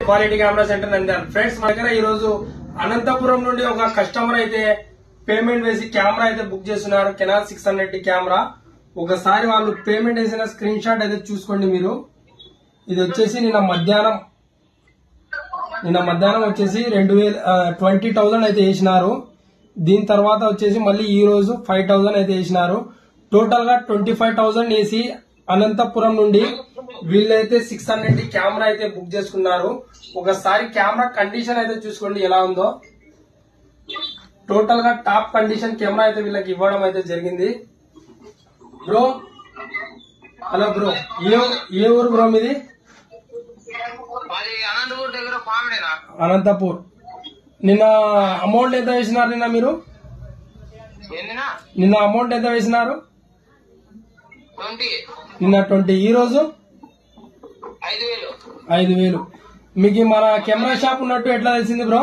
Quality camera centre Nandyal. Friends మన దగ్గర ఈ రోజు అనంతపురం నుండి ఒక కస్టమర్ అయితే పేమెంట్ వేసి కెమెరా అయితే బుక్ చేస్తున్నారు. Canon 600 camera. ఒకసారి వాళ్ళు పేమెంట్ వేసిన స్క్రీన్ షాట్ అయితే చూసుకోండి మీరు. ఇది వచ్చేసి నిన్న మధ్యాహ్నం వచ్చేసి 20,000 అయితే వేసినారు. దీని తర్వాత వచ్చేసి మళ్ళీ ఈ రోజు 5,000 అయితే వేసినారు. టోటల్ గా 25,000 వేసి అనంతపురం నుండి వీళ్ళైతే 600 కెమెరా అయితే బుక్ చేసుకున్నారు. ఒకసారి కెమెరా కండిషన్ అయితే చూసుకోండి ఎలా ఉందో. టోటల్ గా టాప్ కండిషన్ కెమెరా అయితే వీళ్ళకి ఇవ్వడం అయితే జరిగింది. బ్రో, హలో బ్రో, ఏ ఊరు బ్రో మీది? అనంతపూర్. నిన్న అమౌంట్ ఎంత వేసినారు? నిన్న అమౌంట్ ఎంత వేసినారు? నిన్న 20. ఈ రోజు 5,000. మీకు మన కెమెరా షాప్ ఉన్నట్టు ఎట్లా తెలిసింది బ్రో?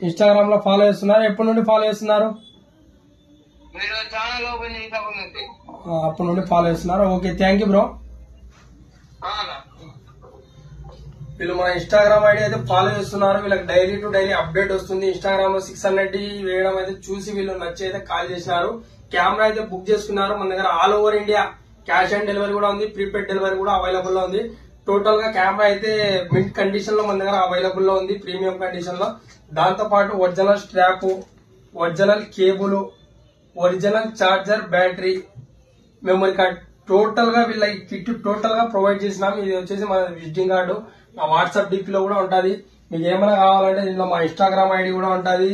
ఇన్స్టాగ్రామ్ లో ఫాలో చేస్తున్నారు. ఎప్పటి నుండి ఫాలో చేస్తున్నారు? అప్పటి నుండి ఫాలో చేస్తున్నారు. Okay, thank you bro. వీళ్ళు మన ఇన్స్టాగ్రామ్ ఐడి అయితే ఫాలో చేస్తున్నారు. వీళ్ళకి డైలీ టు డైలీ అప్డేట్ వస్తుంది. ఇన్స్టాగ్రామ్ లో 600 వేయడం అయితే చూసి వీళ్ళు నచ్చి అయితే కాల్ చేసినారు. కెమెరా అయితే బుక్ చేసుకున్నారు. మన దగ్గర all over India cash on delivery కూడా ఉంది. ప్రీపెయిడ్ డెలివరీ కూడా అవైలబుల్ లో ఉంది. టోటల్ గా కెమెరా అయితే మిడ్ కండిషన్ లో మన దగ్గర అవైలబుల్ లో ఉంది, ప్రీమియం కండిషన్ లో. దాంతో పాటు original strap, original cable, original charger, battery, memory card, total గా వీళ్ళ కిట్ టోటల్ గా ప్రొవైడ్ చేసినాం. ఇది వచ్చేసి మన విజిటింగ్ కార్డు. మా వాట్సాప్ డిపి లో కూడా ఉంటది. మీకు ఏమైనా కావాలంటే దీనిలో మా ఇన్స్టాగ్రామ్ ఐడి కూడా ఉంటది,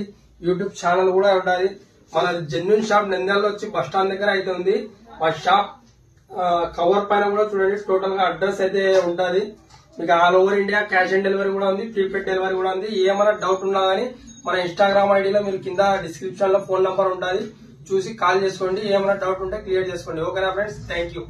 యూట్యూబ్ ఛానల్ కూడా ఉంటది. మన జెన్యూన్ షాప్ నంద్యాలలో వచ్చి బస్ స్టాండ్ దగ్గర అయితే ఉంది. మా షాప్ కవర్ పైన కూడా చూడండి టోటల్ గా అడ్రస్ అయితే ఉంటది. మీకు all over India cash on delivery కూడా ఉంది, ప్రీపెయిడ్ డెలివరీ కూడా ఉంది. ఏమైనా డౌట్ ఉన్నా గానీ మన ఇన్స్టాగ్రామ్ ఐడిలో మీరు కింద డిస్క్రిప్షన్ లో ఫోన్ నంబర్ ఉంటుంది, చూసి కాల్ చేసుకోండి. ఏమైనా డౌట్ ఉంటే క్లియర్ చేసుకోండి. ఓకేనా ఫ్రెండ్స్, థ్యాంక్ యూ.